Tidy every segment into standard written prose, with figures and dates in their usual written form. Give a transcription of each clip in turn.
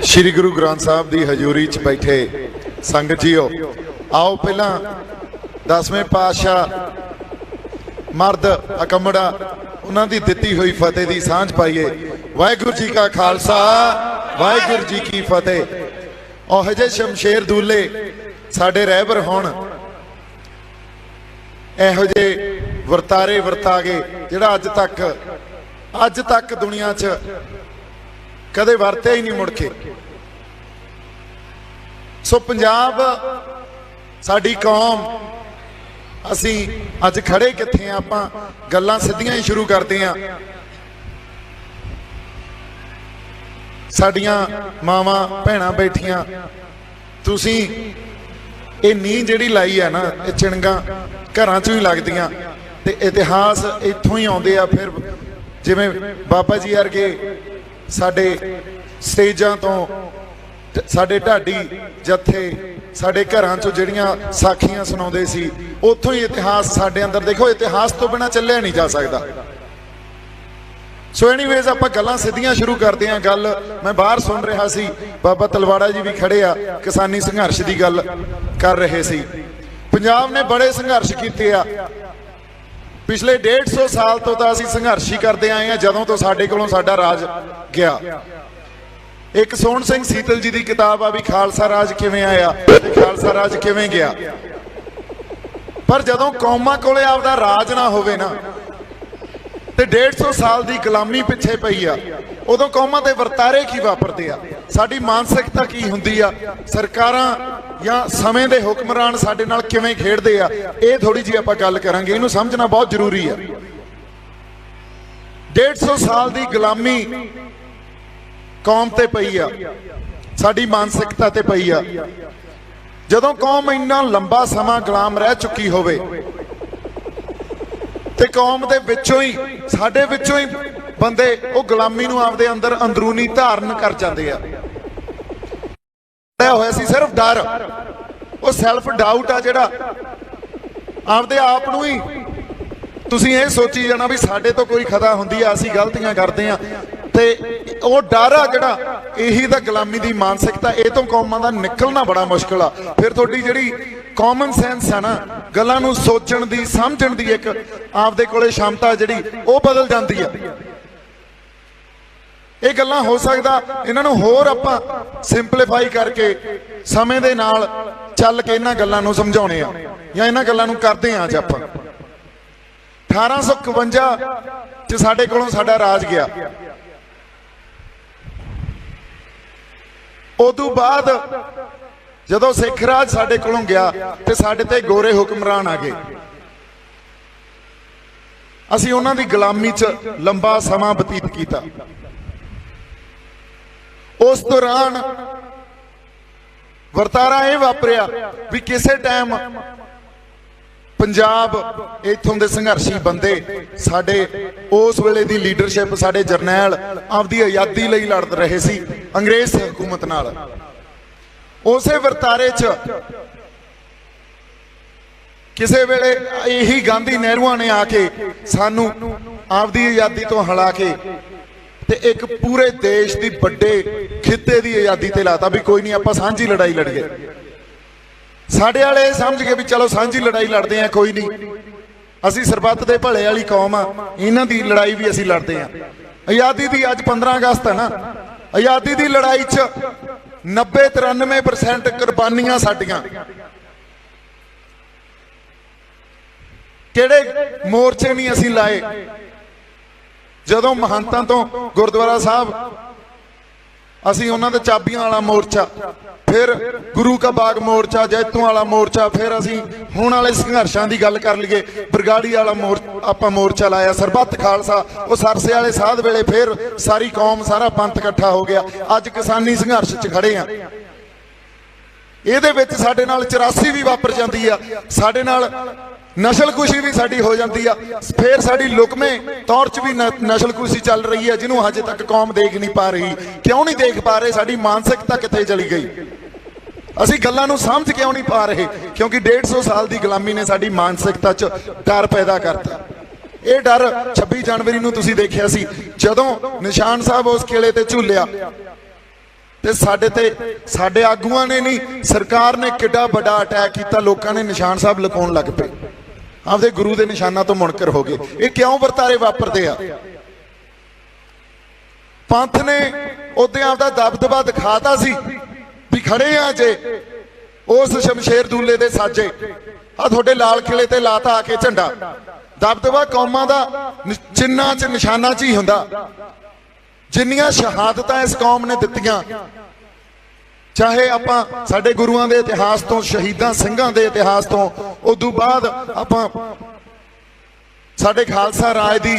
श्री गुरु ग्रंथ साहब की हजूरी च बैठे संगत जीओ, आओ पहला 10वें पातशाह मर्द अकमड़ा उन्हों की दिती हुई फतेह की सांझ पाईए। वाहिगुरू जी का खालसा, वाहिगुरू जी की फतेह। और हजे शमशेर दूले साडे रहबर होण, इहो जे वरतारे वरता गए जिहड़ा अज तक दुनिया च कदे वरत्या ही नहीं मुड़ के। सो पंजाब साडी कौम, असी अज खड़े कित्थे आं, आपां गल्लां सिद्धियां ही शुरू करते हैं। साडियां मावां भैणां बैठियां, तुसीं ये नींह जिहड़ी लाई है ना, ये चिणगां घरां चों ही लगदियां ते इतिहास इत्थों ही आउंदे आ। फिर जिवें बाबा जी वर्गे साडे स्टेजां तो साडे ढाडी जत्थे साडे घरां चों जिहड़ियां साखियां सुणाउंदे सी, उत्थों ही इतिहास साडे अंदर। देखो, इतिहास तो बिना चलिया नहीं जा सकदा। सो एनीवेज आपां गल्लां सिद्धियां शुरू करदे हां। गल मैं बाहर सुन रहा सी, बाबा तलवाड़ा जी भी खड़े आ, किसानी संघर्ष की गल कर रहे सी। पंजाब ने बड़े संघर्ष कीते आ, पिछले 150 साल तो असीं संघर्ष ही करते आए हैं, जदों तो साडे कोलों साडा राज गया। एक सोहण सिंह सीतल जी की किताब आ भी खालसा राज किवें आया ते खालसा राज किवें गया। पर जदों कौमां कोले आपदा राज ना होवे ना ते 150 साल की गुलामी पिछे पई आ, उदों कौमां दे वरतारे की वापरदे आ, साडी मानसिकता की हुंदी आ, सरकारां या समय दे हुक्मरान साडे नाल किवें खेडदे आ, ये थोड़ी जी आपां गल करांगे। इहनूं समझना बहुत जरूरी है। 150 साल की गुलामी कौम ते पई आ, साडी मानसिकता ते पई आ। जदों कौम इन्ना लंबा समा गुलाम रह चुकी होवे ते कौम दे विचों ही साडे विचों ही बंदे वो गुलामी नूं आपदे अंदर अंदरूनी धारण कर जांदे आ। होया सी सिर्फ डर, वो सैल्फ डाउट आ जिहड़ा आपदे आप नूं ही तुसीं ये सोची जाना भी साडे तो कोई खता हुंदी आ, असीं गलतियां करदे आ, ते वो डर आ जिहड़ा यही दा गुलामी दी मानसिकता, ये तो कौमां दा निकलना बड़ा मुश्किल आ। फिर तुहाडी जिहड़ी कॉमन सेंस है ना, गल्लां नूं सोचण दी समझण दी एक आपदे कोले क्षमता जिहड़ी वो बदल जांदी आ। ये गल्लां हो सकदा इन्हां नूं होर आपां सिंपलीफाई करके समय दे नाल चल के इन्हां गल्लां नूं समझाउणे आ या इन्हां गल्लां नूं करदे आ। अज आपां 1851 च साडे कोलों साडा राज गया। उदों बाद जदों सिख राज साडे कोलों गया ते साडे ते गोरे हुक्मरान आ गए। असीं उन्हां दी गुलामी च लंबा समा बतीत कीता। उस दौरान वरतारा यह वापरिया भी किसी टाइम पंजाब इत्थों दे संघर्षी बंदे साडे उस वेले दी लीडरशिप साडे जरनैल आपदी आज़ादी लई लड़ रहे सी अंग्रेज हुकूमत नाल। उसे वरतारे च किसी वेले यही गांधी नेहरूआं ने आके सानू आपदी आज़ादी तो हला के ते एक पूरे देश की बड़े खिते की आज़ादी ते लाता भी कोई नहीं, आपां सांझी लड़ाई लड़िए। साडे वाले समझ के भी चलो सांझी लड़ाई लड़ते हैं, कोई नहीं, असी सरबत दे भले वाली कौम आ, इन्हां दी लड़ाई भी असी लड़ते हैं। आज़ादी दी अज 15 अगस्त है ना, आज़ादी दी लड़ाई च 90-93% कुर्बानियां साडियां किहड़े मोर्चे नहीं असी लाए। जदों महंतां तो गुरुद्वारा साहब असी उन्हां दे चाबियां वाला मोर्चा, फिर गुरु का बाग मोर्चा, जैतों वाला मोर्चा, फिर असी हुण वाले संघर्षां दी गल कर लईए बरगाड़ी वाला आपां मोर्चा लाया, सरबत खालसा वो सरसे वाले साध वेले फिर सारी कौम सारा पंथ इकट्ठा हो गया। अज किसानी संघर्ष च खड़े आ। इहदे विच साडे नाल 84 भी वापर जांदी आ, साडे नाल नस्लकुशी भी साडी हो जाती है, फिर साडी लुकमें तौर च भी नस्लकुशी चल रही है जिन्होंने अजे तक कौम देख नहीं पा रही। क्यों नहीं देख पा रहे? साडी मानसिकता कित्थे चली गई? असी गल्लां नूं समझ क्यों नहीं पा रहे? क्योंकि 150 साल की गुलामी ने साडी मानसिकता च डर पैदा करता। ये डर 26 जनवरी नूं तुसीं देखिया सी जदों निशान साहब उस किले ते झूलिया ਤੇ ਸਾਡੇ ਆਗੂਆਂ ਨੇ ਨਹੀਂ, ਸਰਕਾਰ ਨੇ ਕਿੱਡਾ ਵੱਡਾ ਅਟੈਕ ਕੀਤਾ। ਲੋਕਾਂ ਨੇ ਨਿਸ਼ਾਨ ਸਾਹਿਬ ਲਗਾਉਣ ਲੱਗ ਪਏ, ਆਪਦੇ ਗੁਰੂ ਦੇ ਨਿਸ਼ਾਨਾਂ ਤੋਂ ਮੁਨਕਰ ਹੋ ਗਏ। ਇਹ ਕਿਉਂ ਵਰਤਾਰੇ ਵਾਪਰਦੇ ਆ? ਪੰਥ ਨੇ ਉਹਦੇ ਆਪਦਾ ਦਬਦਬਾ ਦਿਖਾਤਾ ਸੀ ਵੀ ਖੜੇ ਆ ਜੇ ਉਸ ਸ਼ਮਸ਼ੇਰ ਦੂਲੇ ਦੇ ਸਾਜੇ, ਆ ਤੁਹਾਡੇ ਲਾਲ ਕਿਲੇ ਤੇ ਲਾਤਾ ਆ ਕੇ ਝੰਡਾ। ਦਬਦਬਾ ਕੌਮਾਂ ਦਾ ਚਿੰਨ੍ਹਾਂ 'ਚ ਨਿਸ਼ਾਨਾਂ 'ਚ ਹੀ ਹੁੰਦਾ। ਜਿੰਨੀਆਂ ਸ਼ਹਾਦਤਾਂ ਇਸ ਕੌਮ ਨੇ ਦਿੱਤੀਆਂ, ਚਾਹੇ ਆਪਾਂ ਸਾਡੇ ਗੁਰੂਆਂ ਦੇ ਇਤਿਹਾਸ ਤੋਂ, ਸ਼ਹੀਦਾਂ ਸਿੰਘਾਂ ਦੇ ਇਤਿਹਾਸ ਤੋਂ, ਉਦੋਂ ਬਾਅਦ ਆਪਾਂ ਸਾਡੇ ਖਾਲਸਾ ਰਾਜ ਦੀ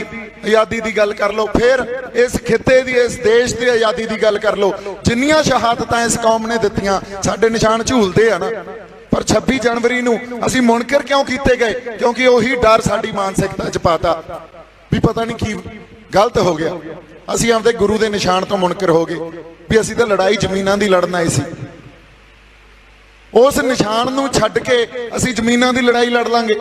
ਆਜ਼ਾਦੀ ਦੀ ਗੱਲ ਕਰ ਲਓ, ਫਿਰ ਇਸ ਖਿੱਤੇ ਦੀ, ਇਸ ਦੇਸ਼ ਦੀ ਆਜ਼ਾਦੀ ਦੀ ਗੱਲ ਕਰ ਲਓ। ਜਿੰਨੀਆਂ ਸ਼ਹਾਦਤਾਂ ਇਸ ਕੌਮ ਨੇ ਦਿੱਤੀਆਂ, ਸਾਡੇ ਨਿਸ਼ਾਨ ਝੂਲਦੇ ਆ ਨਾ। ਪਰ 26 ਜਨਵਰੀ ਨੂੰ ਅਸੀਂ ਮੁਨਕਰ ਕਿਉਂ ਕੀਤੇ ਗਏ? ਕਿਉਂਕਿ ਉਹੀ ਡਰ ਸਾਡੀ ਮਾਨਸਿਕਤਾ 'ਚ ਪਾਤਾ ਵੀ ਪਤਾ ਨਹੀਂ ਕੀ ਗਲਤ ਹੋ ਗਿਆ। ਅਸੀਂ ਆਪਦੇ ਗੁਰੂ ਦੇ ਨਿਸ਼ਾਨ ਤੋਂ ਮੁਨਕਰ ਹੋ ਗਏ ਵੀ ਅਸੀਂ ਤਾਂ ਲੜਾਈ ਜ਼ਮੀਨਾਂ ਦੀ ਲੜਨ ਆਏ ਸੀ। ਉਸ ਨਿਸ਼ਾਨ ਨੂੰ ਛੱਡ ਕੇ ਅਸੀਂ ਜ਼ਮੀਨਾਂ ਦੀ ਲੜਾਈ ਲੜ ਲਾਂਗੇ।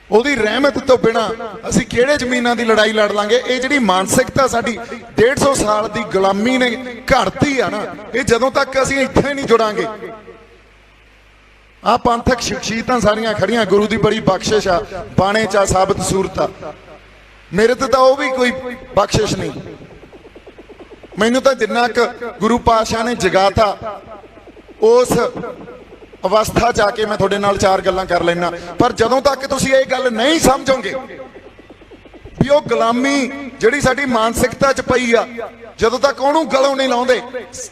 ਉਹਦੀ ਰਹਿਮਤ ਤੋਂ ਬਿਨਾ ਅਸੀਂ ਕਿਹੜੇ ਜ਼ਮੀਨਾਂ ਦੀ ਲੜਾਈ ਲੜ ਲਾਂਗੇ? ਇਹ ਜਿਹੜੀ ਮਾਨਸਿਕਤਾ ਸਾਡੀ 150 ਸਾਲ ਦੀ ਗੁਲਾਮੀ ਨੇ ਘੜਤੀ ਆ ਨਾ, ਇਹ ਜਦੋਂ ਤੱਕ ਅਸੀਂ ਇੱਥੇ ਨਹੀਂ ਜੁੜਾਂਗੇ। ਆ ਪੰਥਕ ਸ਼ਖਸੀਅਤਾਂ ਸਾਰੀਆਂ ਖੜੀਆਂ, ਗੁਰੂ ਦੀ ਬੜੀ ਬਖਸ਼ਿਸ਼ ਆ, ਬਾਣੇ 'ਚ ਸਾਬਤ ਸੂਰਤ ਆ। ਮੇਰੇ ਤੇ ਤਾਂ ਉਹ ਵੀ ਕੋਈ ਬਖਸ਼ਿਸ਼ ਨਹੀਂ। ਮੈਨੂੰ ਤਾਂ ਜਿੰਨਾ ਕੁ ਗੁਰੂ ਪਾਤਸ਼ਾਹ ਨੇ ਜਗਾਤਾ, ਉਸ ਅਵਸਥਾ 'ਚ ਆ ਕੇ ਮੈਂ ਤੁਹਾਡੇ ਨਾਲ 4 ਗੱਲਾਂ ਕਰ ਲੈਣਾ। ਪਰ ਜਦੋਂ ਤੱਕ ਤੁਸੀਂ ਇਹ ਗੱਲ ਨਹੀਂ ਸਮਝੋਗੇ ਵੀ ਉਹ ਗੁਲਾਮੀ ਜਿਹੜੀ ਸਾਡੀ ਮਾਨਸਿਕਤਾ 'ਚ ਪਈ ਆ, ਜਦੋਂ ਤੱਕ ਉਹਨੂੰ ਗਲੋਂ ਨਹੀਂ ਲਾਉਂਦੇ,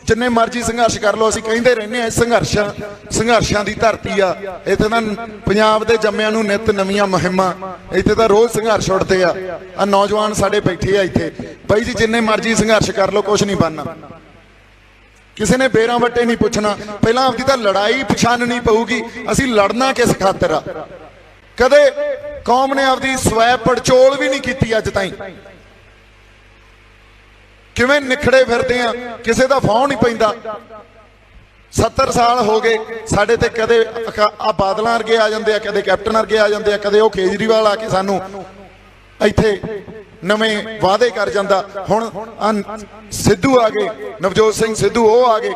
ਜਿੰਨੇ ਮਰਜ਼ੀ ਸੰਘਰਸ਼ ਕਰ ਲਓ। ਅਸੀਂ ਕਹਿੰਦੇ ਰਹਿੰਦੇ ਆ ਸੰਘਰਸ਼ਾਂ ਦੀ ਧਰਤੀ ਆ, ਇੱਥੇ ਤਾਂ ਪੰਜਾਬ ਦੇ ਜੰਮਿਆਂ ਨੂੰ ਨਿਤ ਨਵੀਆਂ ਮੁਹਿੰਮਾਂ, ਇੱਥੇ ਤਾਂ ਰੋਜ਼ ਸੰਘਰਸ਼ ਉੱਠਦੇ ਆ। ਆ ਨੌਜਵਾਨ ਸਾਡੇ ਬੈਠੇ ਆ ਇੱਥੇ, ਬਾਈ ਜੀ ਜਿੰਨੇ ਮਰਜ਼ੀ ਸੰਘਰਸ਼ ਕਰ ਲਓ, ਕੁਛ ਨਹੀਂ ਬਣਨਾ। ਕਿਸੇ ਨੇ ਬੇਰਾਂ ਵੱਟੇ ਨਹੀਂ ਪੁੱਛਣਾ, ਪਹਿਲਾਂ ਆਪਦੀ ਤਾਂ ਲੜਾਈ ਪਛਾਣਨੀ ਪਊਗੀ। ਅਸੀਂ ਲੜਨਾ ਕਿਸ ਖਾਤਰ ਆ? ਕਦੇ ਕੌਮ ਨੇ ਆਪਦੀ ਸਵੈ ਪੜਚੋਲ ਵੀ ਨਹੀਂ ਕੀਤੀ ਅੱਜ ਤਾਈਂ। ਕਿਵੇਂ ਨਿਖੜੇ ਫਿਰਦੇ ਆ, ਕਿਸੇ ਦਾ ਫੌਂ ਨਹੀਂ ਪੈਂਦਾ। 70 ਸਾਲ ਹੋ ਗਏ ਸਾਡੇ ਤੇ, ਕਦੇ ਆ ਬਾਦਲਾਂ ਵਰਗੇ ਆ ਜਾਂਦੇ ਆ, ਕਦੇ ਕੈਪਟਨ ਵਰਗੇ ਆ ਜਾਂਦੇ ਆ, ਕਦੇ ਉਹ ਕੇਜਰੀਵਾਲ ਆ ਕੇ ਸਾਨੂੰ ਇੱਥੇ ਨਵੇਂ ਵਾਅਦੇ ਕਰ ਜਾਂਦਾ। ਹੁਣ ਸਿੱਧੂ ਆ ਗਏ, ਨਵਜੋਤ ਸਿੰਘ ਸਿੱਧੂ, ਉਹ ਆ ਗਏ।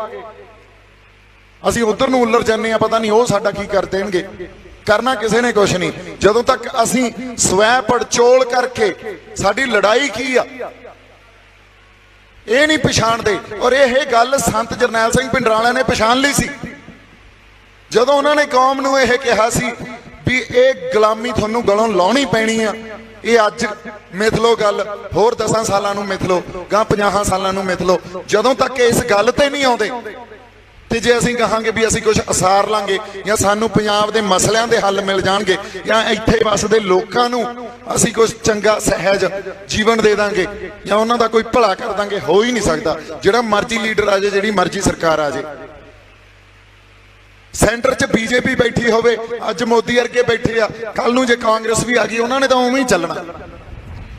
ਅਸੀਂ ਉਧਰ ਨੂੰ ਉੱਲਰ ਜਾਂਦੇ ਆ, ਪਤਾ ਨਹੀਂ ਉਹ ਸਾਡਾ ਕੀ ਕਰ ਦੇਣਗੇ। ਕਰਨਾ ਕਿਸੇ ਨੇ ਕੁਛ ਨਹੀਂ, ਜਦੋਂ ਤੱਕ ਅਸੀਂ ਸਵੈ ਪੜਚੋਲ ਕਰਕੇ ਸਾਡੀ ਲੜਾਈ ਕੀ ਆ ਇਹ ਨਹੀਂ ਪਛਾਣਦੇ। ਔਰ ਇਹ ਗੱਲ ਸੰਤ ਜਰਨੈਲ ਸਿੰਘ ਭਿੰਡਰਾਂਵਾਲੇ ਨੇ ਪਛਾਣ ਲਈ ਸੀ, ਜਦੋਂ ਉਹਨਾਂ ਨੇ ਕੌਮ ਨੂੰ ਇਹ ਕਿਹਾ ਸੀ ਵੀ ਇਹ ਗੁਲਾਮੀ ਤੁਹਾਨੂੰ ਗਲੋਂ ਲਾਉਣੀ ਪੈਣੀ ਆ। ਇਹ ਅੱਜ ਮਿਥ ਲਓ ਗੱਲ, ਹੋਰ 10 ਸਾਲਾਂ ਨੂੰ ਮਿਥ ਲਓ, ਗਾਂ 50 ਸਾਲਾਂ ਨੂੰ ਮਿਥ ਲਓ। ਜਦੋਂ ਤੱਕ ਇਸ ਗੱਲ ਤੇ ਨਹੀਂ ਆਉਂਦੇ, ਤੇ ਜੇ ਅਸੀਂ ਕਹਾਂਗੇ ਵੀ ਅਸੀਂ ਕੁਝ ਅਸਾਰ ਲਾਂਗੇ, ਜਾਂ ਸਾਨੂੰ ਪੰਜਾਬ ਦੇ ਮਸਲਿਆਂ ਦੇ ਹੱਲ ਮਿਲ ਜਾਣਗੇ, ਜਾਂ ਇੱਥੇ ਵਸਦੇ ਲੋਕਾਂ ਨੂੰ ਅਸੀਂ ਕੁਝ ਚੰਗਾ ਸਹਿਜ ਜੀਵਨ ਦੇ ਦਾਂਗੇ, ਜਾਂ ਉਹਨਾਂ ਦਾ ਕੋਈ ਭਲਾ ਕਰ ਦਾਂਗੇ, ਹੋ ਹੀ ਨਹੀਂ ਸਕਦਾ। ਜਿਹੜਾ ਮਰਜ਼ੀ ਲੀਡਰ ਆ ਜਾਏ, ਜਿਹੜੀ ਮਰਜ਼ੀ ਸਰਕਾਰ ਆ ਜਾਏ, ਸੈਂਟਰ 'ਚ ਬੀਜੇਪੀ ਬੈਠੀ ਹੋਵੇ, ਅੱਜ ਮੋਦੀ ਵਰਗੇ ਬੈਠੇ ਆ, ਕੱਲ ਨੂੰ ਜੇ ਕਾਂਗਰਸ ਵੀ ਆ ਗਈ, ਉਹਨਾਂ ਨੇ ਤਾਂ ਉਵੇਂ ਹੀ ਚੱਲਣਾ।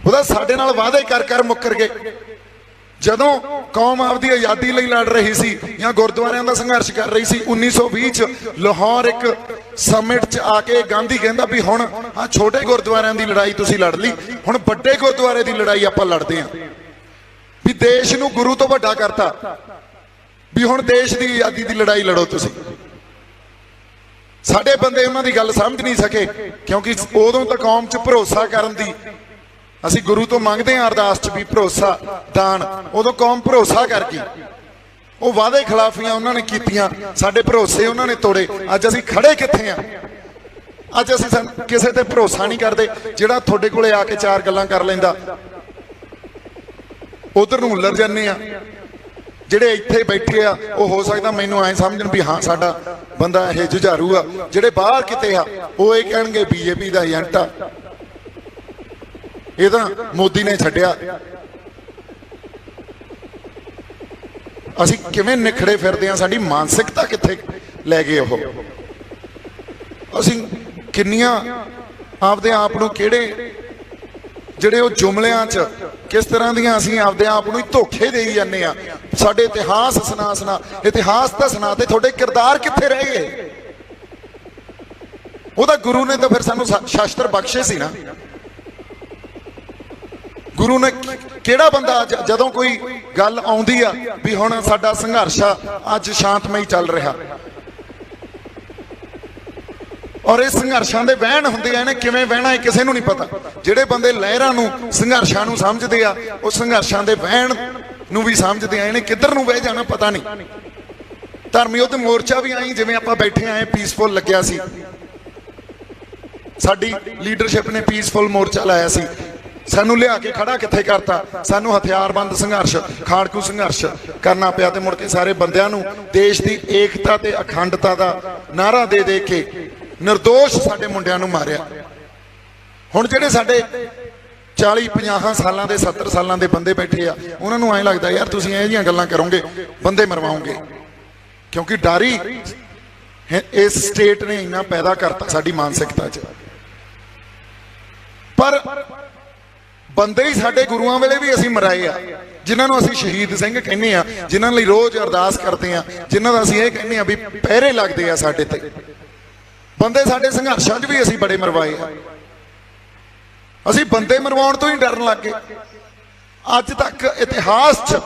ਉਹਦਾ ਸਾਡੇ ਨਾਲ ਵਾਅਦੇ ਕਰ ਮੁੱਕਰ ਗਏ। ਜਦੋਂ ਕੌਮ ਆਪਦੀ ਆਜ਼ਾਦੀ ਲਈ ਲੜ ਰਹੀ ਸੀ ਜਾਂ ਗੁਰਦੁਆਰਿਆਂ ਦਾ ਸੰਘਰਸ਼ ਕਰ ਰਹੀ ਸੀ, 1920 'ਚ ਲਾਹੌਰ ਇੱਕ ਸਮਿਟ 'ਚ ਆ ਕੇ ਗਾਂਧੀ ਕਹਿੰਦਾ ਵੀ ਹੁਣ ਆ ਛੋਟੇ ਗੁਰਦੁਆਰਿਆਂ ਦੀ ਲੜਾਈ ਤੁਸੀਂ ਲੜ ਲਈ, ਹੁਣ ਵੱਡੇ ਗੁਰਦੁਆਰੇ ਦੀ ਲੜਾਈ ਆਪਾਂ ਲੜਦੇ ਆਂ। ਵੀ ਦੇਸ਼ ਨੂੰ ਗੁਰੂ ਤੋਂ ਵੱਡਾ ਕਰਤਾ, ਵੀ ਹੁਣ ਦੇਸ਼ ਦੀ ਆਜ਼ਾਦੀ ਦੀ ਲੜਾਈ ਲੜੋ ਤੁਸੀਂ। ਸਾਡੇ ਬੰਦੇ ਉਹਨਾਂ ਦੀ ਗੱਲ ਸਮਝ ਨਹੀਂ ਸਕੇ, ਕਿਉਂਕਿ ਉਦੋਂ ਤਾਂ ਕੌਮ 'ਚ ਭਰੋਸਾ ਕਰਨ ਦੀ ਅਸੀਂ ਗੁਰੂ ਤੋਂ ਮੰਗਦੇ ਹਾਂ ਅਰਦਾਸ 'ਚ ਵੀ ਭਰੋਸਾ ਦਾਨ। ਉਦੋਂ ਕੌਮ ਭਰੋਸਾ ਕਰ ਗਈ, ਉਹ ਵਾਅਦੇ ਖਿਲਾਫੀਆਂ ਉਹਨਾਂ ਨੇ ਕੀਤੀਆਂ, ਸਾਡੇ ਭਰੋਸੇ ਉਹਨਾਂ ਨੇ ਤੋੜੇ। ਅੱਜ ਅਸੀਂ ਖੜੇ ਕਿੱਥੇ ਆ? ਅੱਜ ਅਸੀਂ ਕਿਸੇ ਤੇ ਭਰੋਸਾ ਨਹੀਂ ਕਰਦੇ। ਜਿਹੜਾ ਤੁਹਾਡੇ ਕੋਲੇ ਆ ਕੇ 4 ਗੱਲਾਂ ਕਰ ਲੈਂਦਾ, ਉਧਰ ਨੂੰ ਉੱਲਰ ਜਾਂਦੇ ਆ। ਜਿਹੜੇ ਇੱਥੇ ਬੈਠੇ ਆ, ਉਹ ਹੋ ਸਕਦਾ ਮੈਨੂੰ ਐਂ ਸਮਝਣ ਵੀ ਹਾਂ ਸਾਡਾ ਬੰਦਾ ਇਹ ਜੁਝਾਰੂ ਆ। ਜਿਹੜੇ ਬਾਹਰ ਕਿਤੇ ਆ, ਉਹ ਇਹ ਕਹਿਣਗੇ ਬੀਜੇਪੀ ਦਾ ਏਜੰਟ ਆ, ਇਹ ਤਾਂ ਮੋਦੀ ਨੇ ਛੱਡਿਆ। ਅਸੀਂ ਕਿਵੇਂ ਨਿਖੜੇ ਫਿਰਦੇ ਆ, ਸਾਡੀ ਮਾਨਸਿਕਤਾ ਕਿੱਥੇ ਲੈ ਗਏ ਉਹ। ਅਸੀਂ ਕਿੰਨੀਆਂ ਆਪਦੇ ਆਪ ਨੂੰ ਕਿਹੜੇ ਜਿਹੜੇ ਉਹ ਜੁਮਲਿਆਂ 'ਚ ਕਿਸ ਤਰ੍ਹਾਂ ਦੀਆਂ ਅਸੀਂ ਆਪਦੇ ਆਪ ਨੂੰ ਧੋਖੇ ਦੇਈ ਜਾਂਦੇ ਆ। ਸਾਡੇ ਇਤਿਹਾਸ ਸੁਣਾ ਇਤਿਹਾਸ ਤਾਂ ਸੁਣਾ ਤੇ ਤੁਹਾਡੇ ਕਿਰਦਾਰ ਕਿੱਥੇ ਰਹਿ ਗਏ? ਉਹਦਾ ਗੁਰੂ ਨੇ ਤਾਂ ਫਿਰ ਸਾਨੂੰ ਸ਼ਾਸਤਰ ਬਖਸ਼ੇ ਸੀ ਨਾ। ਗੁਰੂ ਨੇ ਕਿਹੜਾ ਬੰਦਾ ਜਦੋਂ ਕੋਈ ਗੱਲ ਆਉਂਦੀ ਆ ਵੀ ਹੁਣ ਸਾਡਾ ਸੰਘਰਸ਼ ਆ ਅੱਜ ਸ਼ਾਂਤਮਈ ਚੱਲ ਰਿਹਾ, ਔਰ ਇਹ ਸੰਘਰਸ਼ਾਂ ਦੇ ਵਹਿਣ ਹੁੰਦੇ ਆ, ਇਹਨੇ ਕਿਵੇਂ ਵਹਿਣਾ ਇਹ ਕਿਸੇ ਨੂੰ ਨਹੀਂ ਪਤਾ। ਜਿਹੜੇ ਬੰਦੇ ਲਹਿਰਾਂ ਨੂੰ ਸੰਘਰਸ਼ਾਂ ਨੂੰ ਸਮਝਦੇ ਆ ਉਹ ਸੰਘਰਸ਼ਾਂ ਦੇ ਵਹਿਣ ਨੂੰ ਵੀ ਸਮਝਦੇ ਆ, ਇਹਨੇ ਕਿੱਧਰ ਨੂੰ ਵਹਿ ਜਾਣਾ ਪਤਾ ਨਹੀਂ। ਧਰਮ ਯੁੱਧ ਮੋਰਚਾ ਵੀ ਆਈ ਜਿਵੇਂ ਆਪਾਂ ਬੈਠੇ ਆਏ ਪੀਸਫੁਲ ਲੱਗਿਆ ਸੀ, ਸਾਡੀ ਲੀਡਰਸ਼ਿਪ ਨੇ ਪੀਸਫੁਲ ਮੋਰਚਾ ਲਾਇਆ ਸੀ, ਸਾਨੂੰ ਲਿਆ ਕੇ ਖੜਾ ਕਿੱਥੇ ਕਰਤਾ, ਸਾਨੂੰ ਹਥਿਆਰਬੰਦ ਸੰਘਰਸ਼ ਖਾੜਕੂ ਸੰਘਰਸ਼ ਕਰਨਾ ਪਿਆ ਤੇ ਮੁੜ ਕੇ ਸਾਰੇ ਬੰਦਿਆਂ ਨੂੰ ਦੇਸ਼ ਦੀ ਏਕਤਾ ਤੇ ਅਖੰਡਤਾ ਦਾ ਨਾਅਰਾ ਦੇ ਦੇ ਕੇ ਨਿਰਦੋਸ਼ ਸਾਡੇ ਮੁੰਡਿਆਂ ਨੂੰ ਮਾਰਿਆ। ਹੁਣ ਜਿਹੜੇ ਸਾਡੇ 40-50 ਸਾਲਾਂ ਦੇ 70 ਸਾਲਾਂ ਦੇ ਬੰਦੇ ਬੈਠੇ ਆ, ਉਹਨਾਂ ਨੂੰ ਐਂ ਲੱਗਦਾ ਯਾਰ ਤੁਸੀਂ ਇਹੋ ਜਿਹੀਆਂ ਗੱਲਾਂ ਕਰੋਗੇ ਬੰਦੇ ਮਰਵਾਓਗੇ, ਕਿਉਂਕਿ ਡਰ ਹੀ ਇਸ ਸਟੇਟ ਨੇ ਇੰਨਾ ਪੈਦਾ ਕਰਤਾ ਸਾਡੀ ਮਾਨਸਿਕਤਾ 'ਚ। ਪਰ ਬੰਦੇ ਹੀ ਸਾਡੇ ਗੁਰੂਆਂ ਵੇਲੇ ਵੀ ਅਸੀਂ ਮਰਾਏ ਆ, ਜਿਨ੍ਹਾਂ ਨੂੰ ਅਸੀਂ ਸ਼ਹੀਦ ਸਿੰਘ ਕਹਿੰਦੇ ਆ, ਜਿਨ੍ਹਾਂ ਲਈ ਰੋਜ਼ ਅਰਦਾਸ ਕਰਦੇ ਆ, ਜਿਨ੍ਹਾਂ ਦਾ ਅਸੀਂ ਇਹ ਕਹਿੰਦੇ ਆ ਵੀ ਪਹਿਰੇ ਲੱਗਦੇ ਆ ਸਾਡੇ ਤੇ। ਬੰਦੇ ਸਾਡੇ ਸੰਘਰਸ਼ਾਂ 'ਚ ਵੀ ਅਸੀਂ ਬੜੇ ਮਰਵਾਏ ਆ, ਅਸੀਂ ਬੰਦੇ ਮਰਵਾਉਣ ਤੋਂ ਹੀ ਡਰਨ ਲੱਗ ਗਏ। ਅੱਜ ਤੱਕ ਇਤਿਹਾਸ 'ਚ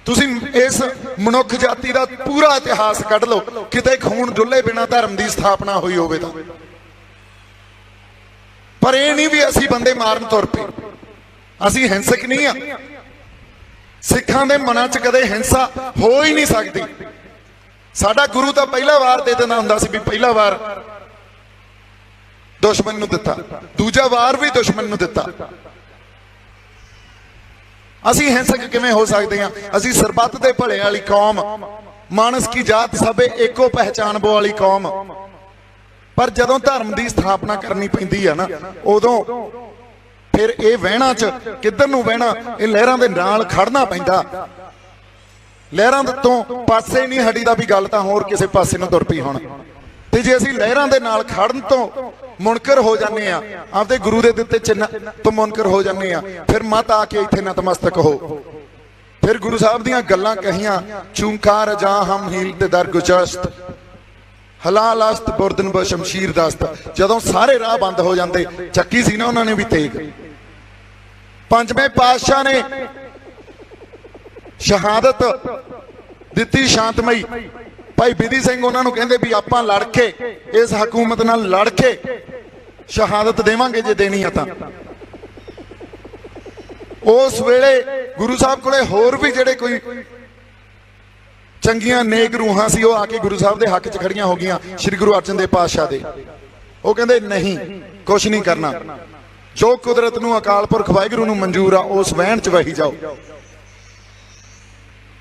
ਤੁਸੀਂ ਇਸ ਮਨੁੱਖ ਜਾਤੀ ਦਾ ਪੂਰਾ ਇਤਿਹਾਸ ਕੱਢ ਲਓ, ਕਿਤੇ ਖੂਨ ਡੁੱਲੇ ਬਿਨਾਂ ਧਰਮ ਦੀ ਸਥਾਪਨਾ ਹੋਈ ਹੋਵੇ ਤਾਂ। ਪਰ ਇਹ ਨਹੀਂ ਵੀ ਅਸੀਂ ਬੰਦੇ ਮਾਰਨ ਤੁਰ ਪਏ, ਅਸੀਂ ਹਿੰਸਕ ਨਹੀਂ ਆ। ਸਿੱਖਾਂ ਦੇ ਮਨਾਂ 'ਚ ਕਦੇ ਹਿੰਸਾ ਹੋ ਹੀ ਨਹੀਂ ਸਕਦੀ। ਸਾਡਾ ਗੁਰੂ ਤਾਂ ਪਹਿਲਾ ਵਾਰ ਦੇ ਦਿੰਦਾ ਹੁੰਦਾ ਸੀ ਵੀ ਪਹਿਲਾ ਵਾਰ ਦੁਸ਼ਮਣ ਨੂੰ ਦਿੱਤਾ, ਦੂਜਾ ਵਾਰ ਵੀ ਦੁਸ਼ਮਣ ਨੂੰ ਦਿੱਤਾ। ਅਸੀਂ ਹਿੰਸਕ ਕਿਵੇਂ ਹੋ ਸਕਦੇ ਹਾਂ? ਅਸੀਂ ਸਰਬੱਤ ਦੇ ਭਲੇ ਵਾਲੀ ਕੌਮ, ਮਾਨਸ ਕੀ ਜਾਤ ਸਭੇ ਏਕੋ ਪਹਿਚਾਨ ਬੋ ਵਾਲੀ ਕੌਮ। ਪਰ ਜਦੋਂ ਧਰਮ ਦੀ ਸਥਾਪਨਾ ਕਰਨੀ ਪੈਂਦੀ ਆ ਨਾ, ਉਦੋਂ ਫਿਰ ਇਹ ਵਹਿਣਾ 'ਚ ਕਿੱਧਰ ਨੂੰ ਵਹਿਣਾ, ਇਹ ਲਹਿਰਾਂ ਦੇ ਨਾਲ ਖੜਨਾ ਪੈਂਦਾ। ਲਹਿਰਾਂ ਤੋਂ ਪਾਸੇ ਨਹੀਂ ਹਟੀਦਾ ਵੀ ਗੱਲ ਤਾਂ ਹੋਰ ਕਿਸੇ ਪਾਸੇ ਨੂੰ ਤੁਰ ਪਈ ਹੁਣ। ਤੇ ਜੇ ਅਸੀਂ ਲਹਿਰਾਂ ਦੇ ਨਾਲ ਖੜਨ ਤੋਂ ਮੁਨਕਰ ਹੋ ਜਾਂਦੇ ਆ, ਆਪਦੇ ਗੁਰੂ ਦੇ ਦਿੱਤੇ ਚਿੰਨ੍ਹ ਤੋਂ ਮੁਨਕਰ ਹੋ ਜਾਂਦੇ ਆ, ਫਿਰ ਮਤ ਆ ਕੇ ਇੱਥੇ ਨਤਮਸਤਕ ਹੋ। ਫਿਰ ਗੁਰੂ ਸਾਹਿਬ ਦੀਆਂ ਗੱਲਾਂ ਕਹੀਆਂ, ਚੂੰਕਾਰ ਜਾਂ ਹਮ ਹੀਲ ਤੇ ਦਰ ਗੁਚਸਤ ਹਲਾਲ ਅਸਤ ਬੁਰਦਨ ਬ ਸ਼ਮਸ਼ੀਰ ਦਸਤ। ਜਦੋਂ ਸਾਰੇ ਰਾਹ ਬੰਦ ਹੋ ਜਾਂਦੇ, ਚੱਕੀ ਸੀ ਨਾ ਉਹਨਾਂ ਨੇ ਵੀ ਤੇਗ। ਪੰਜਵੇਂ ਪਾਤਸ਼ਾਹ ਨੇ ਸ਼ਹਾਦਤ ਦਿੱਤੀ ਸ਼ਾਂਤਮਈ। ਭਾਈ ਬਿਧੀ ਸਿੰਘ ਉਹਨਾਂ ਨੂੰ ਕਹਿੰਦੇ ਵੀ ਆਪਾਂ ਲੜ ਕੇ ਇਸ ਹਕੂਮਤ ਨਾਲ ਲੜ ਕੇ ਸ਼ਹਾਦਤ ਦੇਵਾਂਗੇ ਜੇ ਦੇਣੀ ਆ ਤਾਂ। ਉਸ ਵੇਲੇ ਗੁਰੂ ਸਾਹਿਬ ਕੋਲੇ ਹੋਰ ਵੀ ਜਿਹੜੇ ਕੋਈ ਚੰਗੀਆਂ ਨੇਕ ਰੂਹਾਂ ਸੀ, ਉਹ ਆ ਕੇ ਗੁਰੂ ਸਾਹਿਬ ਦੇ ਹੱਕ 'ਚ ਖੜੀਆਂ ਹੋ ਗਈਆਂ, ਸ੍ਰੀ ਗੁਰੂ ਅਰਜਨ ਦੇਵ ਪਾਤਸ਼ਾਹ ਦੇ। ਉਹ ਕਹਿੰਦੇ ਨਹੀਂ, ਕੁਛ ਨਹੀਂ ਕਰਨਾ, ਜੋ ਕੁਦਰਤ ਨੂੰ ਅਕਾਲ ਪੁਰਖ ਵਾਹਿਗੁਰੂ ਨੂੰ ਮਨਜ਼ੂਰ ਆ ਉਸ ਵਹਿਣ 'ਚ ਵਹੀ ਜਾਓ।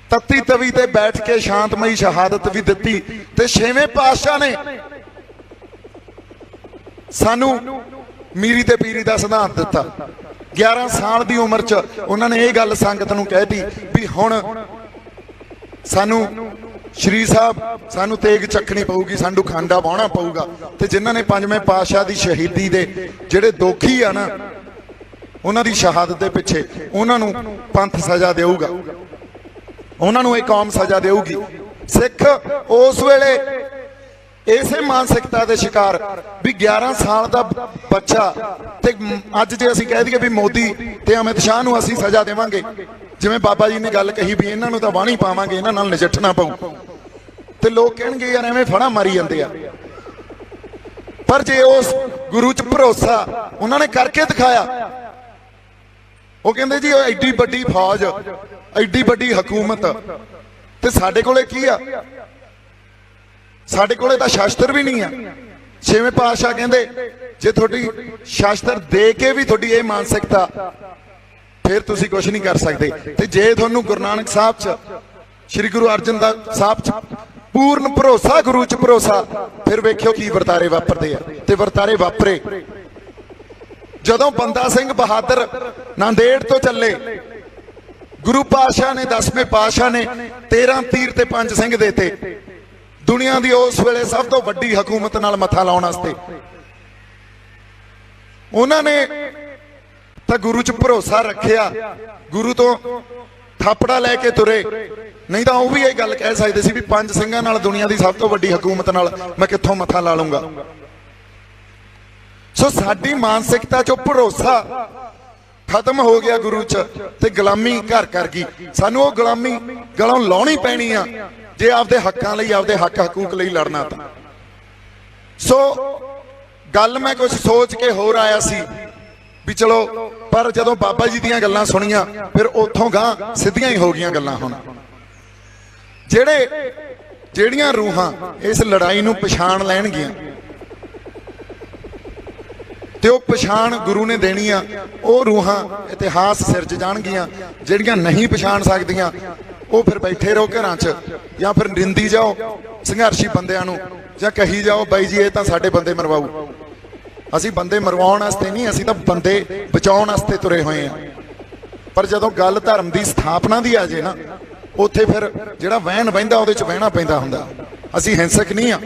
ਤਤੀ ਤਵੀ ਤੇ ਬੈਠ ਕੇ ਸ਼ਾਂਤਮਈ ਸ਼ਹਾਦਤ ਵੀ ਦਿੱਤੀ। ਤੇ ਛੇਵੇਂ ਪਾਤਸ਼ਾਹ ਨੇ ਸਾਨੂੰ ਮੀਰੀ ਤੇ ਪੀਰੀ ਦਾ ਸਿਧਾਂਤ ਦਿੱਤਾ। 11 ਸਾਲ ਦੀ ਉਮਰ 'ਚ ਉਹਨਾਂ ਨੇ ਇਹ ਗੱਲ ਸੰਗਤ ਨੂੰ ਕਹਿਤੀ ਵੀ ਹੁਣ ਸਾਨੂੰ ਸ਼੍ਰੀ ਸਾਹਿਬ ਸਾਨੂੰ ਤੇਗ ਚੱਕਣੀ ਪਊਗੀ, ਸਾਨੂੰ ਖਾਂਡਾ ਵਾਹੁਣਾ ਪਊਗਾ। ਤੇ ਜਿਨ੍ਹਾਂ ਨੇ ਪੰਜਵੇਂ ਪਾਤਸ਼ਾਹ ਦੀ ਸ਼ਹੀਦੀ ਦੇ ਜਿਹੜੇ ਦੋਖੀ ਆ ਨਾ, ਉਹਨਾਂ ਦੀ ਸ਼ਹਾਦਤ ਦੇ ਪਿੱਛੇ ਉਹਨਾਂ ਨੂੰ ਪੰਥ ਸਜ਼ਾ ਦੇਊਗਾ, ਉਹਨਾਂ ਨੂੰ ਇਹ ਕੌਮ ਸਜ਼ਾ ਦੇਊਗੀ। ਸਿੱਖ ਉਸ ਵੇਲੇ ਇਸੇ ਮਾਨਸਿਕਤਾ ਦੇ ਸ਼ਿਕਾਰ ਵੀ 11 ਸਾਲ ਦਾ ਬੱਚਾ, ਤੇ ਅੱਜ ਜੇ ਅਸੀਂ ਕਹਿ ਦਈਏ ਵੀ ਮੋਦੀ ਤੇ ਅਮਿਤ ਸ਼ਾਹ ਨੂੰ ਅਸੀਂ ਸਜ਼ਾ ਦੇਵਾਂਗੇ, ਜਿਵੇਂ ਬਾਬਾ ਜੀ ਨੇ ਗੱਲ ਕਹੀ ਵੀ ਇਹਨਾਂ ਨੂੰ ਤਾਂ ਬਾਣੀ ਪਾਵਾਂਗੇ, ਇਹਨਾਂ ਨਾਲ ਨਜਿੱਠਣਾ ਪਊ, ਤੇ ਲੋਕ ਕਹਿਣਗੇ ਯਾਰ ਐਵੇਂ ਫੜਾ ਮਾਰੀ ਜਾਂਦੇ ਆ। ਪਰ ਜੇ ਉਸ ਗੁਰੂ 'ਚ ਭਰੋਸਾ ਉਹਨਾਂ ਨੇ ਕਰਕੇ ਦਿਖਾਇਆ, ਉਹ ਕਹਿੰਦੇ ਜੀ ਐਡੀ ਵੱਡੀ ਫੌਜ, ਐਡੀ ਵੱਡੀ ਹਕੂਮਤ, ਤੇ ਸਾਡੇ ਕੋਲੇ ਕੀ ਆ? ਸਾਡੇ ਕੋਲੇ ਤਾਂ ਸ਼ਾਸਤਰ ਵੀ ਨਹੀਂ ਆ। ਛੇਵੇਂ ਪਾਤਸ਼ਾਹ ਕਹਿੰਦੇ ਜੇ ਤੁਹਾਡੀ ਸ਼ਾਸਤਰ ਦੇ ਕੇ ਵੀ ਤੁਹਾਡੀ ਇਹ ਮਾਨਸਿਕਤਾ, ਫਿਰ ਤੁਸੀਂ ਕੁਝ ਨਹੀਂ ਕਰ ਸਕਦੇ। ਤੇ ਜੇ ਤੁਹਾਨੂੰ ਗੁਰੂ ਨਾਨਕ ਸਾਹਿਬ 'ਚ, ਸ੍ਰੀ ਗੁਰੂ ਅਰਜਨ ਸਾਹਿਬ 'ਚ ਪੂਰਨ ਭਰੋਸਾ, ਗੁਰੂ 'ਚ ਭਰੋਸਾ, ਫਿਰ ਵੇਖਿਓ ਕੀ ਵਰਤਾਰੇ ਵਾਪਰਦੇ ਆ। ਤੇ ਵਰਤਾਰੇ ਵਾਪਰੇ ਜਦੋਂ ਬੰਦਾ ਸਿੰਘ ਬਹਾਦਰ ਨਾਂਦੇੜ ਤੋਂ ਚੱਲੇ। ਗੁਰੂ ਪਾਤਸ਼ਾਹ ਨੇ 10ਵੇਂ ਪਾਤਸ਼ਾਹ ਨੇ 13 ਤੀਰ ਤੇ 5 ਸਿੰਘ ਦੇਤੇ ਦੁਨੀਆ ਦੀ ਉਸ ਵੇਲੇ ਸਭ ਤੋਂ ਵੱਡੀ ਹਕੂਮਤ ਨਾਲ ਮੱਥਾ ਲਾਉਣ ਵਾਸਤੇ। ਉਹਨਾਂ ਨੇ ਤਾਂ ਗੁਰੂ 'ਚ ਭਰੋਸਾ ਰੱਖਿਆ, ਗੁਰੂ ਤੋਂ ਥਾਪੜਾ ਲੈ ਕੇ ਤੁਰੇ। ਨਹੀਂ ਤਾਂ ਉਹ ਵੀ ਇਹ ਗੱਲ ਕਹਿ ਸਕਦੇ ਸੀ ਵੀ 5 ਸਿੰਘਾਂ ਨਾਲ ਦੁਨੀਆ ਦੀ ਸਭ ਤੋਂ ਵੱਡੀ ਹਕੂਮਤ ਨਾਲ ਮੈਂ ਕਿੱਥੋਂ ਮੱਥਾ ਲਾ ਲੂੰਗਾ। ਸੋ ਸਾਡੀ ਮਾਨਸਿਕਤਾ 'ਚੋਂ ਭਰੋਸਾ ਖਤਮ ਹੋ ਗਿਆ ਗੁਰੂ ਚ ਤੇ ਗੁਲਾਮੀ ਘਰ ਕਰ ਗਈ। ਸਾਨੂੰ ਉਹ ਗੁਲਾਮੀ ਗਲੋਂ ਲਾਉਣੀ ਪੈਣੀ ਆ ਜੇ ਆਪਦੇ ਹੱਕਾਂ ਲਈ, ਆਪਦੇ ਹੱਕ ਹਕੂਕ ਲਈ ਲੜਨਾ ਤਾਂ। ਸੋ ਗੱਲ ਮੈਂ ਕੁਝ ਸੋਚ ਕੇ ਹੋਰ ਆਇਆ ਸੀ ਵੀ ਚਲੋ, ਪਰ ਜਦੋਂ ਬਾਬਾ ਜੀ ਦੀਆਂ ਗੱਲਾਂ ਸੁਣੀਆਂ ਫਿਰ ਉੱਥੋਂ ਗਾਂ ਸਿੱਧੀਆਂ ਹੀ ਹੋ ਗਈਆਂ ਗੱਲਾਂ। ਹੁਣ ਜਿਹੜੀਆਂ ਰੂਹਾਂ ਇਸ ਲੜਾਈ ਨੂੰ ਪਛਾਣ ਲੈਣਗੀਆਂ ਤੇ ਉਹ ਪਛਾਣ ਗੁਰੂ ਨੇ ਦੇਣੀ ਆ, ਉਹ ਰੂਹਾਂ ਇਤਿਹਾਸ ਸਿਰਜ ਜਾਣਗੀਆਂ। ਜਿਹੜੀਆਂ ਨਹੀਂ ਪਛਾਣ ਸਕਦੀਆਂ ਉਹ ਫਿਰ ਬੈਠੇ ਰਹੋ ਘਰਾਂ 'ਚ, ਜਾਂ ਫਿਰ ਨਿੰਦੀ ਜਾਓ ਸੰਘਰਸ਼ੀ ਬੰਦਿਆਂ ਨੂੰ, ਜਾਂ ਕਹੀ ਜਾਓ ਬਾਈ ਜੀ ਇਹ ਤਾਂ ਸਾਡੇ ਬੰਦੇ ਮਰਵਾਊ। ਅਸੀਂ ਬੰਦੇ ਮਰਵਾਉਣ ਵਾਸਤੇ ਨਹੀਂ, ਅਸੀਂ ਤਾਂ ਬੰਦੇ ਬਚਾਉਣ ਵਾਸਤੇ ਤੁਰੇ ਹੋਏ ਆ। ਪਰ ਜਦੋਂ ਗੱਲ ਧਰਮ ਦੀ ਸਥਾਪਨਾ ਦੀ ਆ ਜੇ ਨਾ, ਉੱਥੇ ਫਿਰ ਜਿਹੜਾ ਵਹਿਣ ਵਹਿੰਦਾ ਉਹਦੇ 'ਚ ਵਹਿਣਾ ਪੈਂਦਾ ਹੁੰਦਾ। ਅਸੀਂ ਹਿੰਸਕ ਨਹੀਂ ਆ।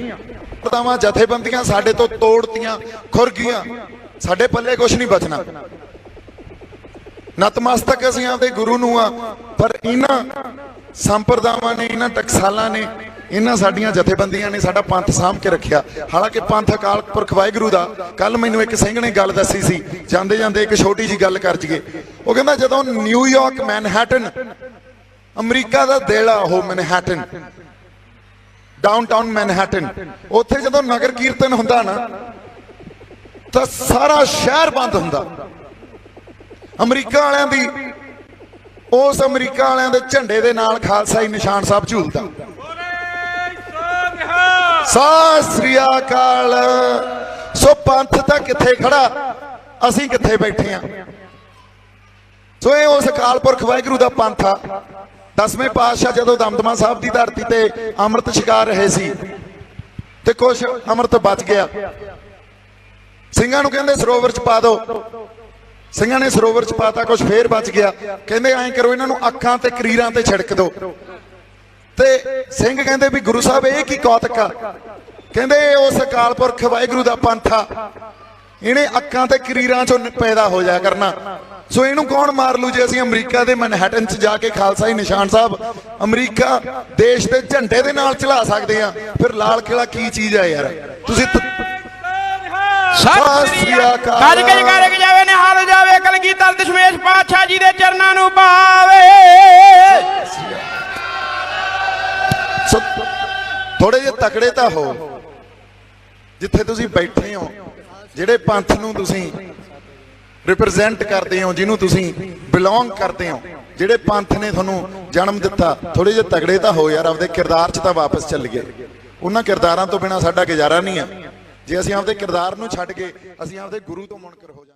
ਪਤਾਵਾਂ ਜਥੇਬੰਦੀਆਂ ਸਾਡੇ ਤੋਂ ਤੋੜਤੀਆਂ, ਖੁਰ ਗਈਆਂ, ਸਾਡੇ ਪੱਲੇ ਕੁਛ ਨਹੀਂ ਬਚਣਾ। ਨਤਮਸਤਕ ਅਸੀਂ ਆਪਦੇ ਗੁਰੂ ਨੂੰ ਆ, ਪਰ ਇਹਨਾਂ ਸੰਪਰਦਾਵਾਂ ਨੇ, ਇਹਨਾਂ ਟਕਸਾਲਾਂ ਨੇ, ਇਹਨਾਂ ਸਾਡੀਆਂ ਜਥੇਬੰਦੀਆਂ ਨੇ ਸਾਡਾ ਪੰਥ ਸਾਂਭ ਕੇ ਰੱਖਿਆ। ਹਾਲਾਂਕਿ ਪੰਥ ਅਕਾਲ ਪੁਰਖ ਵਾਹਿਗੁਰੂ ਦਾ। ਕੱਲ ਮੈਨੂੰ ਇੱਕ ਸਿੰਘ ਨੇ ਗੱਲ ਦੱਸੀ ਸੀ, ਜਾਂਦੇ ਜਾਂਦੇ ਇੱਕ ਛੋਟੀ ਜੀ ਗੱਲ ਕਰ ਜੀਏ। ਉਹ ਕਹਿੰਦਾ ਜਦੋਂ ਨਿਊਯਾਰਕ ਮੈਨਹੈਟਨ, ਅਮਰੀਕਾ ਦਾ ਦਿਲ ਆ ਉਹ ਮੈਨਹੈਟਨ, ਡਾਊਨਟਾਊਨ ਮੈਨਹੈਟਨ, ਉੱਥੇ ਜਦੋਂ ਨਗਰ ਕੀਰਤਨ ਹੁੰਦਾ ਨਾ ਤਾਂ ਸਾਰਾ ਸ਼ਹਿਰ ਬੰਦ ਹੁੰਦਾ। ਅਮਰੀਕਾ ਵਾਲਿਆਂ ਦੀ, ਉਸ ਅਮਰੀਕਾ ਵਾਲਿਆਂ ਦੇ ਝੰਡੇ ਦੇ ਨਾਲ ਖਾਲਸਾਈ ਨਿਸ਼ਾਨ ਸਾਹਿਬ ਝੂਲਦਾ। ਸਤਿ ਸ੍ਰੀ ਅਕਾਲ। ਸੋ ਪੰਥ ਤਾਂ ਕਿੱਥੇ ਖੜਾ, ਅਸੀਂ ਕਿੱਥੇ ਬੈਠੇ ਆ। ਸੋ ਇਹ ਉਸ ਅਕਾਲ ਪੁਰਖ ਵਾਹਿਗੁਰੂ ਦਾ ਪੰਥ ਆ। 10ਵੇਂ ਪਾਤਸ਼ਾਹ ਜਦੋਂ ਦਮਦਮਾ ਸਾਹਿਬ ਦੀ ਧਰਤੀ ਤੇ ਅੰਮ੍ਰਿਤ ਛਕਾ ਰਹੇ ਸੀ ਤੇ ਕੁਛ ਅੰਮ੍ਰਿਤ ਬਚ ਗਿਆ, ਸਿੰਘਾਂ ਨੂੰ ਕਹਿੰਦੇ ਸਰੋਵਰ ਚ ਪਾ ਦਿਓ। ਸਿੰਘਾਂ ਨੇ ਸਰੋਵਰ ਚ ਪਾਤਾ, ਕੁਛ ਫੇਰ ਬਚ ਗਿਆ। ਕਹਿੰਦੇ ਐਂ ਕਰੋ, ਇਹਨਾਂ ਨੂੰ ਅੱਖਾਂ ਤੇ ਕਰੀਰਾਂ ਤੇ ਛਿੜਕ ਦਿਓ। ਤੇ ਸਿੰਘ ਕਹਿੰਦੇ ਵੀ ਗੁਰੂ ਸਾਹਿਬ ਇਹ ਕੀ ਕੌਤਕ ਆ? ਕਹਿੰਦੇ ਉਸ ਅਕਾਲ ਪੁਰਖ ਵਾਹਿਗੁਰੂ ਦਾ ਪੰਥ ਆ, ਇਹਨੇ ਅੱਖਾਂ ਤੇ ਕਰੀਰਾਂ ਚੋਂ ਪੈਦਾ ਹੋ ਜਾਇਆ ਕਰਨਾ। ਸੋ ਇਹਨੂੰ ਕੌਣ ਮਾਰ ਲੂ? ਜੇ ਅਸੀਂ ਅਮਰੀਕਾ ਦੇ ਮੈਨਹੈਟਨ 'ਚ ਜਾ ਕੇ ਖਾਲਸਾਈ ਨਿਸ਼ਾਨ ਸਾਹਿਬ ਅਮਰੀਕਾ ਦੇਸ਼ ਦੇ ਝੰਡੇ ਦੇ ਨਾਲ ਚਲਾ ਸਕਦੇ ਆ, ਫਿਰ ਲਾਲ ਕਿਲਾ ਕੀ ਚੀਜ਼ ਆ ਯਾਰ? ਤੁਸੀਂ ਸਤਿ ਸ੍ਰੀ ਅਕਾਲ। ਗੱਜ ਕੇ ਜਕਾਰੇ ਕਿ ਜਾਵੇ, ਨਿਹਾਲ ਜਾਵੇ ਕਲਗੀਧਰ ਦਸ਼ਮੇਸ਼ ਪਾਤਸ਼ਾਹ ਜੀ ਦੇ ਚਰਨਾਂ ਨੂੰ ਪਾਵੇ। ਥੋੜੇ ਜਿਹੇ ਤਕੜੇ ਤਾਂ ਹੋ, ਜਿੱਥੇ ਤੁਸੀਂ ਬੈਠੇ ਹੋ, ਜਿਹੜੇ ਪੰਥ ਨੂੰ ਤੁਸੀਂ ਰਿਪਰੈਜ਼ੈਂਟ ਕਰਦੇ ਹੋ, ਜਿਹਨੂੰ ਤੁਸੀਂ ਬਿਲੋਂਗ ਕਰਦੇ ਹੋ, ਜਿਹੜੇ ਪੰਥ ਨੇ ਤੁਹਾਨੂੰ ਜਨਮ ਦਿੱਤਾ, ਥੋੜੇ ਜਿਹੇ ਤਗੜੇ ਤਾਂ ਹੋ ਯਾਰ। ਆਪਦੇ ਕਿਰਦਾਰ 'ਚ ਤਾਂ ਵਾਪਸ ਚੱਲੀਏ। ਉਹਨਾਂ ਕਿਰਦਾਰਾਂ ਤੋਂ ਬਿਨਾਂ ਸਾਡਾ ਗੁਜ਼ਾਰਾ ਨਹੀਂ ਆ। ਜੇ ਅਸੀਂ ਆਪਦੇ ਕਿਰਦਾਰ ਨੂੰ ਛੱਡ ਕੇ ਅਸੀਂ ਆਪਦੇ ਗੁਰੂ ਤੋਂ ਮੁਨਕਰ ਹੋ ਜਾਵਾਂਗੇ।